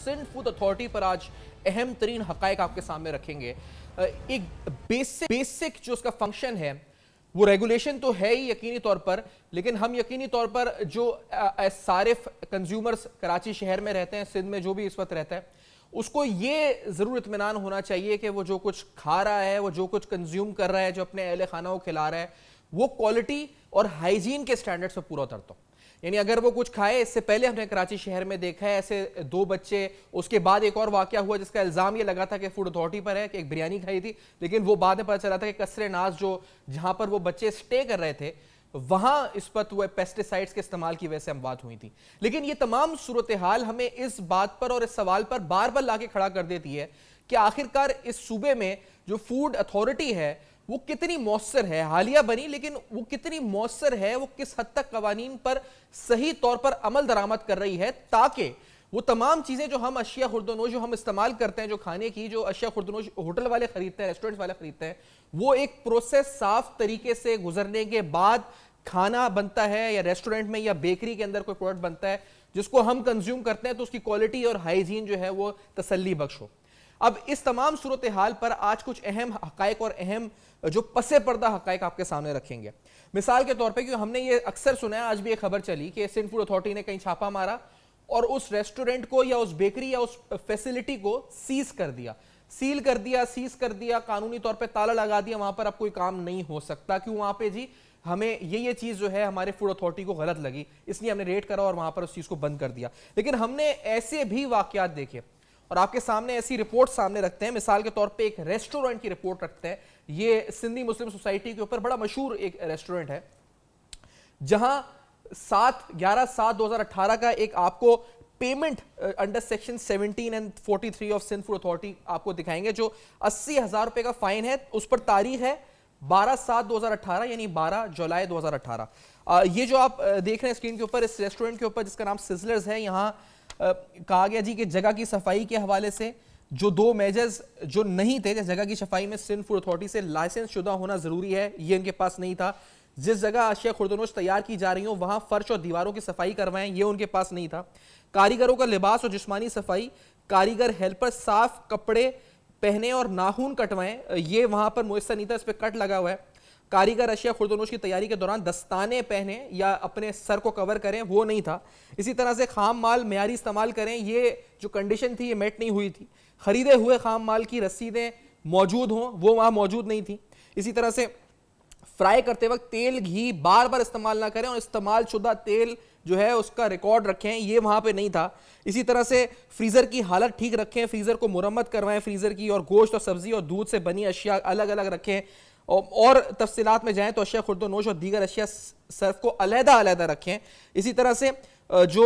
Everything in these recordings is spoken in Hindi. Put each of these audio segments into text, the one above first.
सिंध फूड अथॉरिटी पर आज अहम तरीन हकायक आपके सामने रखेंगे। एक बेसिक जो उसका फंक्शन है वो रेगुलेशन तो है ही यकीनी तौर पर, लेकिन हम यकीनी तौर पर जो सारिफ कंज्यूमर्स कराची शहर में रहते हैं, सिंध में जो भी इस वक्त रहता है, उसको ये जरूर इत्मीनान होना चाहिए कि वो जो कुछ खा रहा है, वो जो कुछ कंज्यूम कर रहा है, जो अपने अहले खाना को खिला रहा है, वो क्वालिटी और हाइजीन के स्टैंडर्ड्स पर पूरा उतरता हो। यानी अगर वो कुछ खाए, इससे पहले हमने कराची शहर में देखा है ऐसे 2 बच्चे, उसके बाद एक और वाकया हुआ जिसका इल्जाम ये लगा था कि फूड अथॉरिटी पर है कि एक बिरयानी खाई थी, लेकिन वो बाद में पता चला था कि कसरे नाज जो जहां पर वो बच्चे स्टे कर रहे थे वहां इस पर वो पेस्टिसाइड्स के इस्तेमाल की वजह से अमवात हुई थी। लेकिन ये तमाम सूरत हाल हमें इस बात पर और इस सवाल पर बार बार लाके खड़ा कर देती है कि आखिरकार इस सूबे में जो फूड अथॉरिटी है वो कितनी मौसर है। हालिया बनी, लेकिन वो कितनी मौसर है, वो किस हद तक कवानीन पर सही तौर पर अमल दरामद कर रही है, ताकि वो तमाम चीजें जो हम अशिया खुर्दनोश जो हम इस्तेमाल करते हैं, जो खाने की जो अशिया खुर्दनोश होटल वाले खरीदते हैं, रेस्टोरेंट वाले खरीदते हैं, वो एक प्रोसेस साफ तरीके से गुजरने के बाद खाना बनता है, या रेस्टोरेंट में या बेकरी के अंदर कोई प्रोडक्ट बनता है जिसको हम कंज्यूम करते हैं, तो उसकी क्वालिटी और हाइजीन जो है वो तसल्ली बख्श हो। अब इस तमाम सूरत हाल पर आज कुछ अहम हकायक और अहम जो पसे पर्दा हकायक आपके सामने रखेंगे। मिसाल के तौर पे, क्योंकि हमने ये अक्सर सुना है, आज भी एक खबर चली कि सिंध फूड अथॉरिटी ने कहीं छापा मारा और उस रेस्टोरेंट को या उस बेकरी या उस फैसिलिटी को सीज कर दिया, सील कर दिया, सीज कर दिया, कानूनी तौर पे ताला लगा दिया, वहां पर अब कोई काम नहीं हो सकता। क्यों? वहां पे जी हमें ये चीज जो है हमारे फूड अथॉरिटी को गलत लगी, इसलिए हमने रेड करा और वहां पर उस चीज को बंद कर दिया। लेकिन हमने ऐसे भी वाकयात देखे और आपके सामने ऐसी रिपोर्ट सामने रखते हैं। मिसाल के तौर पे एक रेस्टोरेंट की रिपोर्ट रखते हैं, ये सिंधी मुस्लिम सोसाइटी के ऊपर बड़ा मशहूर एक रेस्टोरेंट है, जहां 11/7/2018 का एक आपको payment under section 17 and 43 of Sindh food authority आपको दिखाएंगे, जो 80,000 रुपए का फाइन है। उस पर तारीख है 12/7/2018, यानी 12 जुलाई 2018। ये जो आप देख रहे हैं स्क्रीन के ऊपर, इस रेस्टोरेंट के ऊपर जिसका नाम सिजलर्स है, यहाँ कहा गया जी कि जगह की सफाई के हवाले से जो 2 मेजर्स जो नहीं थे, जगह की सफाई में सिंध फूड अथॉरिटी से लाइसेंस शुदा होना जरूरी है, ये उनके पास नहीं था। जिस जगह अशिया खुर्दनोश तैयार की जा रही हो वहां फर्श और दीवारों की सफाई करवाएं, ये उनके पास नहीं था। कारीगरों का लिबास और जिस्मानी सफाई, कारीगर हेल्पर साफ कपड़े पहने और नाखून कटवाएं, ये वहां पर मुयस्सर नहीं था, इस पर कट लगा हुआ है। कारीगर अशिया खुर्दनोश की तैयारी के दौरान दस्ताने पहने या अपने सर को कवर करें, वो नहीं था। इसी तरह से खाम माल मेयारी इस्तेमाल करें, ये जो कंडीशन थी ये मेट नहीं हुई थी। खरीदे हुए खाम माल की रसीदें मौजूद हों, वो वहां मौजूद नहीं थी। इसी तरह से फ्राई करते वक्त तेल घी बार बार इस्तेमाल ना करें और इस्तेमाल शुदा तेल जो है उसका रिकॉर्ड रखें, ये वहां पे नहीं था। इसी तरह से फ्रीजर की हालत ठीक रखें, फ्रीजर को मुरम्मत करवाएं फ्रीजर की, और गोश्त और सब्जी और दूध से बनी अशिया अलग अलग रखें। और तफसीलात में जाएं तो अशिया खुर्दनोश और दीगर अशिया सर्फ को अलहदा अलहदा रखें। इसी तरह से जो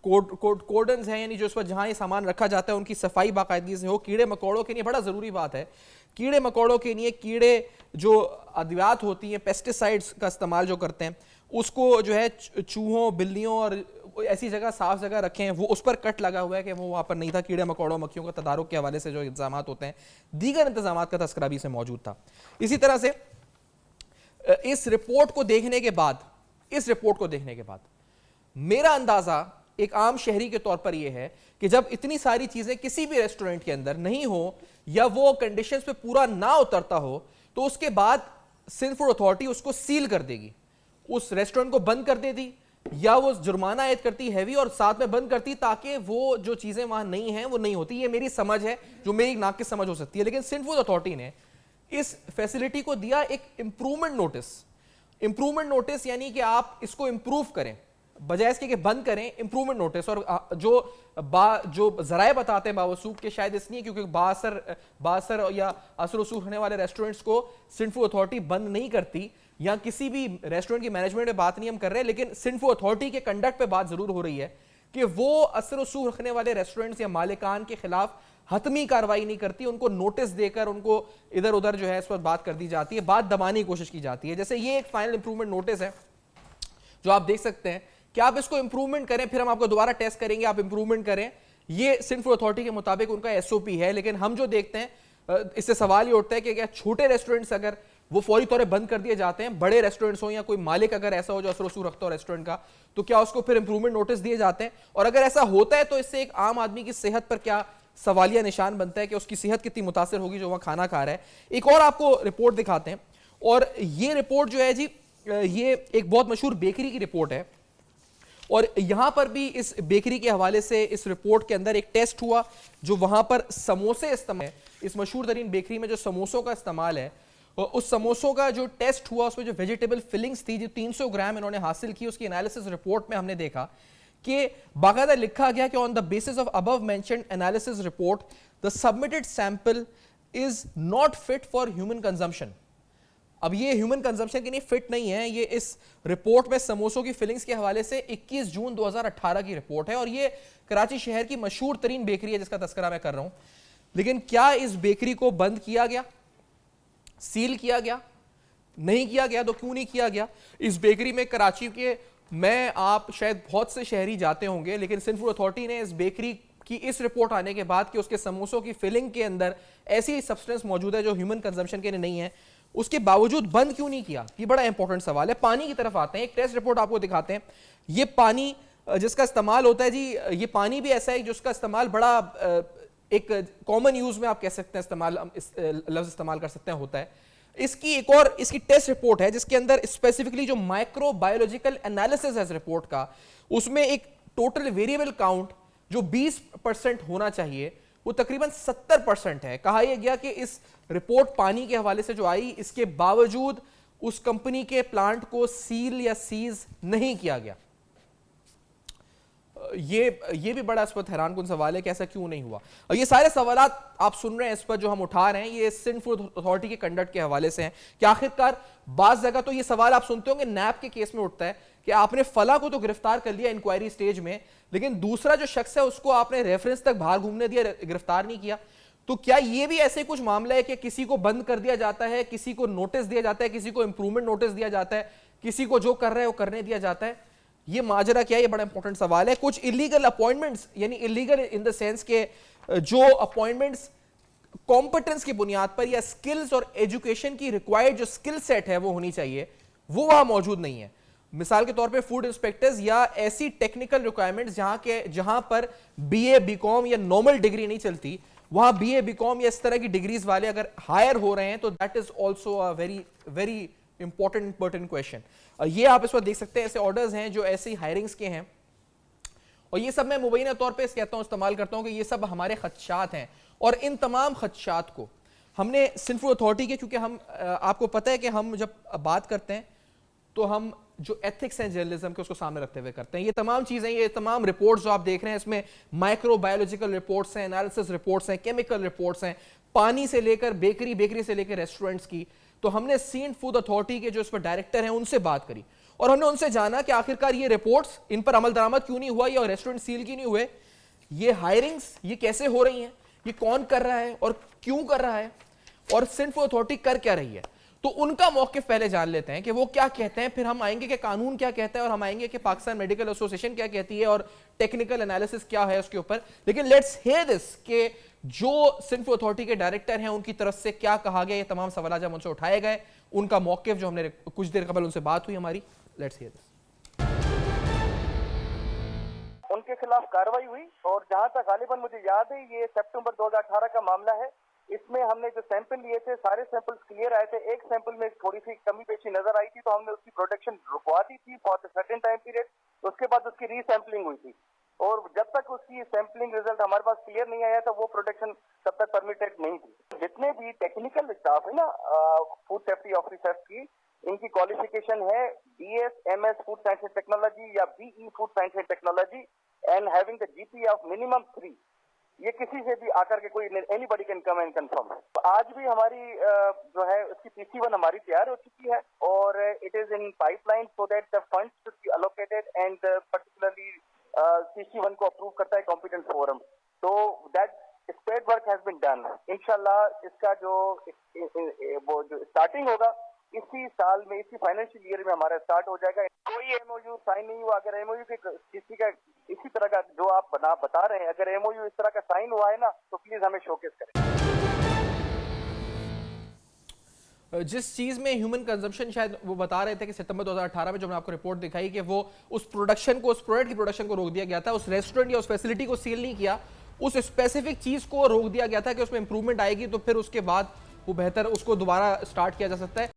कोर्डन्स हैं, यानी जो इस पर जहां ये सामान रखा जाता है उनकी सफाई बाकायदगी से हो। कीड़े मकोड़ों के लिए बड़ा जरूरी बात है, कीड़े मकोड़ों के लिए कीड़े जो अद्वियात होती हैं, पेस्टिसाइड्स का इस्तेमाल जो करते हैं, उसको जो है चूहों बिल्लियों और ऐसी जगह साफ जगह रखें, वो उस पर कट लगा हुआ है कि वो वहां पर नहीं था। कीड़े मकोड़ों मक्खियों का तदारुक के हवाले से जो इंतजाम होते हैं, दीगर इंतजाम का तस्करा भी से मौजूद था। इसी तरह से इस रिपोर्ट को देखने के बाद मेरा अंदाजा एक आम शहरी के तौर पर यह है कि जब इतनी सारी चीजें किसी भी रेस्टोरेंट के अंदर नहीं हो या वो कंडीशंस पे पूरा ना उतरता हो, तो उसके बाद सिंध फूड अथॉरिटी उसको सील कर देगी, उस रेस्टोरेंट को बंद कर देती, या वो जुर्माना आयद करती हैवी और साथ में बंद करती, ताकि वो जो चीजें वहां नहीं हैं वो नहीं होती। ये मेरी समझ है, जो मेरी नाकिस समझ हो सकती है। लेकिन सिंध फूड अथॉरिटी ने इस फैसिलिटी को दिया एक इंप्रूवमेंट नोटिस, यानी कि आप इसको इंप्रूव करें, बजाय इसके कि बंद करें, इंप्रूवमेंट नोटिस। और जो जराए बताते हैं बावसूख के, शायद इसलिए क्योंकि बासर या असर रसूख होने वाले रेस्टोरेंट्स को सिंध फूड अथॉरिटी बंद नहीं करती, या किसी भी रेस्टोरेंट की मैनेजमेंट पे बात नहीं हम कर रहे हैं, लेकिन सिंध फूड अथॉरिटी के कंडक्ट पे बात जरूर हो रही है कि वो असर रसूख रखने वाले रेस्टोरेंट्स या मालिकान के खिलाफ हतमी कार्रवाई नहीं करती, उनको नोटिस देकर उनको इधर उधर जो है इस पर बात कर दी जाती है, बात दबाने की कोशिश की जाती है। जैसे ये एक फाइनल इंप्रूवमेंट नोटिस है जो आप देख सकते हैं कि आप इसको इंप्रूवमेंट करें, फिर हम आपको दोबारा टेस्ट करेंगे, आप इंप्रूवमेंट करें। ये सिंध फूड अथॉरिटी के मुताबिक उनका एसओपी है, लेकिन हम जो देखते हैं इससे सवाल ये उठता है कि क्या छोटे रेस्टोरेंट्स अगर वो फौरी तौर पे बंद कर दिए जाते हैं। बड़े रेस्टोरेंट्स हो या कोई मालिक अगर ऐसा हो जो असर वसूल रखता हो रेस्टोरेंट का, तो क्या उसको फिर इंप्रूवमेंट नोटिस दिए जाते हैं? और अगर ऐसा होता है तो इससे एक आम आदमी की सेहत पर क्या सवालिया निशान बनता है कि उसकी सेहत कितनी मुतासर होगी जो वहां खाना खा रहा है। एक और आपको रिपोर्ट दिखाते हैं, और ये रिपोर्ट जो है जी, ये एक बहुत मशहूर बेकरी की रिपोर्ट है, और यहां पर भी इस बेकरी के हवाले से इस रिपोर्ट के अंदर एक टेस्ट हुआ जो वहां पर समोसे इस्तेमाल, इस मशहूर तरीन बेकरी में जो समोसों का इस्तेमाल है, और उस समोसों का जो टेस्ट हुआ उसमें जो वेजिटेबल फिलिंग्स थी जो 300 ग्राम इन्होंने हासिल की, उसकी एनालिसिस रिपोर्ट में हमने देखा कि बाकायदा लिखा गया कि on the basis of above mentioned analysis report the submitted sample is not fit for human consumption. अब ये ह्यूमन कंजम्पशन के लिए फिट नहीं है। ये इस रिपोर्ट में समोसों की फिलिंग्स के हवाले से 21 जून 2018 की रिपोर्ट है, और ये कराची शहर की मशहूर तरीन बेकरी है जिसका तस्करा मैं कर रहा हूं। लेकिन क्या इस बेकरी को बंद किया गया, सील किया गया? नहीं किया गया। तो क्यों नहीं किया गया? इस बेकरी में कराची के, मैं आप शायद बहुत से शहरी जाते होंगे, लेकिन सिंध फूड अथॉरिटी ने इस बेकरी की इस रिपोर्ट आने के बाद कि उसके समोसों की फिलिंग के अंदर ऐसी सब्सटेंस मौजूद है जो ह्यूमन कंजम्पशन के लिए नहीं है, उसके बावजूद बंद क्यों नहीं किया? ये बड़ा इंपॉर्टेंट सवाल है। पानी की तरफ आते हैं, एक टेस्ट रिपोर्ट आपको दिखाते हैं। ये पानी जिसका इस्तेमाल होता है जी, ये पानी भी ऐसा है जिसका इस्तेमाल बड़ा एक कॉमन यूज में आप कह सकते हैं, इस्तेमाल लफ्ज इस्तेमाल कर सकते हैं, होता है। इसकी एक और इसकी टेस्ट रिपोर्ट है जिसके अंदर स्पेसिफिकली जो माइक्रोबायोलॉजिकल एनालिसिस है इस रिपोर्ट का, उसमें एक टोटल वेरिएबल काउंट जो 20% होना चाहिए वो तकरीबन 70% है। कहा यह गया कि इस रिपोर्ट पानी के हवाले से जो आई, इसके बावजूद उस कंपनी के प्लांट को सील या सीज नहीं किया गया। ये भी बड़ा इस पर हैरानकुन सवाल है कि ऐसा क्यों नहीं हुआ। और ये सारे सवाल आप सुन रहे हैं इस पर जो हम उठा रहे हैं, ये सिंध फूड अथॉरिटी के कंडक्ट के हवाले से हैं कि आखिरकार बाज जगह तो ये सवाल आप सुनते होंगे नैब के केस में उठता है कि आपने फला को तो गिरफ्तार कर लिया इंक्वायरी स्टेज में, लेकिन दूसरा जो शख्स है उसको आपने रेफरेंस तक बाहर घूमने दिया, गिरफ्तार नहीं किया। तो क्या ये भी ऐसे कुछ मामला है कि किसी को बंद कर दिया जाता है, किसी को नोटिस दिया जाता है, किसी को इंप्रूवमेंट नोटिस दिया जाता है, किसी को जो कर रहा है वो करने दिया जाता है? ये माजरा क्या है? ये बड़ा इंपॉर्टेंट सवाल है। कुछ इलीगल अपॉइंटमेंट्स, यानी इलीगल इन द सेंस के जो अपॉइंटमेंट्स कॉम्पिटेंस की बुनियाद पर या स्किल्स और एजुकेशन की रिक्वायर्ड जो स्किल सेट है वो होनी चाहिए, वो वहां मौजूद नहीं है। मिसाल के तौर पे फूड इंस्पेक्टर्स या ऐसी टेक्निकल रिक्वायरमेंट्स जहां पर बीए बीकॉम या नॉर्मल डिग्री नहीं चलती, वहां बीए बीकॉम या इस तरह की डिग्रीज वाले अगर हायर हो रहे हैं तो that is also a very very important question. ये आप इस पर देख सकते हैं, ऐसे ऑर्डर्स हैं जो ऐसी हायरिंग्स के हैं, और ये सब मैं मुबैना तौर पे कहता हूं, इस्तेमाल करता हूं कि ये सब हमारे खदशात हैं, और इन तमाम खदशात को हमने सिंध फूड अथॉरिटी के, क्योंकि हम आपको पता है कि हम जब बात करते हैं तो हम जो एथिक्स हैं जर्नलिज्म के उसको सामने रखते हुए करते हैं। ये तमाम चीजें, ये तमाम रिपोर्ट्स जो आप देख रहे हैं, इसमें माइक्रोबायोलॉजिकल रिपोर्ट्स हैं, एनालिसिस रिपोर्ट्स हैं, केमिकल रिपोर्ट्स हैं, पानी से लेकर बेकरी से लेकर रेस्टोरेंट्स की। तो हमने सिंध फूड अथॉरिटी के जो इस पर डायरेक्टर हैं उनसे बात करी, और हमने उनसे जाना कि आखिरकार ये रिपोर्ट्स, इन पर अमल दरामद क्यों नहीं हुआ, ये रेस्टोरेंट सील क्यों नहीं हुए, ये हायरिंग्स ये कैसे हो रही हैं, ये कौन कर रहा है और क्यों कर रहा है, और सिंध फूड अथॉरिटी कर क्या रही है। तो उनका मौक़िफ़ पहले जान लेते हैं कि वो क्या कहते हैं, फिर हम आएंगे कि कानून क्या कहता है, और हम आएंगे कि पाकिस्तान मेडिकल एसोसिएशन क्या कहती है, और टेक्निकल एनालिसिस क्या है उसके ऊपर। लेकिन लेट्स हियर दिस कि जो सिंध फूड अथॉरिटी के डायरेक्टर हैं उनकी तरफ से क्या कहा गया। ये तमाम सवाल जब उनसे उठाए गए, उनका मौक़िफ़ जो हमने कुछ देर कबल उनसे बात हुई हमारी, लेट्स हियर दिस। उनके खिलाफ कार्रवाई हुई, और जहां तक गालिबन मुझे याद है ये सितंबर 2018 का मामला है। इसमें हमने जो सैंपल लिए थे सारे सैंपल्स क्लियर आए थे। एक सैंपल में थोड़ी सी कमी पेशी नजर आई थी, तो हमने उसकी प्रोडक्शन रुकवा दी थी for the certain time period. उसके बाद उसकी रीसैंपलिंग हुई थी, और जब तक उसकी सैंपलिंग रिजल्ट हमारे पास क्लियर नहीं आया था वो प्रोडक्शन तब तक परमिटेड नहीं थी। जितने भी टेक्निकल स्टाफ है ना फूड सेफ्टी ऑफिसर्स की, इनकी क्वालिफिकेशन है BS MS food science and technology या BE food science and technology and having the GPA of minimum 3। ये किसी से भी आकर के कोई anybody can come and confirm. तो आज भी हमारी जो है उसकी PC1 हमारी तैयार हो चुकी है, और it is in pipeline so that the funds should be allocated, and particularly PC1 को अप्रूव करता है कॉम्पिटेंट फोरम। तो that spread work has been done. इंशाल्लाह इसका वो जो स्टार्टिंग होगा इसी साल में, इसी फाइनेंशियल ईयर में हमारा स्टार्ट हो जाएगा। कोई MOU साइन नहीं हुआ। अगर MOU के किसी का इसी तरह का जो आप बता रहे हैं, अगर MOU इस तरह का साइन हुआ है ना, तो प्लीज हमें शोकेस करें। जिस चीज में ह्यूमन कंजम्पशन, शायद वो बता रहे थे कि सितंबर 2018 में जो मैंने आपको रिपोर्ट दिखाई कि वो उस प्रोडक्शन को, उस प्रोडक्ट की प्रोडक्शन को रोक दिया गया था, उस रेस्टोरेंट या उस फैसिलिटी को सील नहीं किया, उस स्पेसिफिक चीज को रोक दिया गया था कि उसमें इंप्रूवमेंट आएगी तो फिर उसके बाद वो बेहतर उसको दोबारा स्टार्ट किया जा सकता है।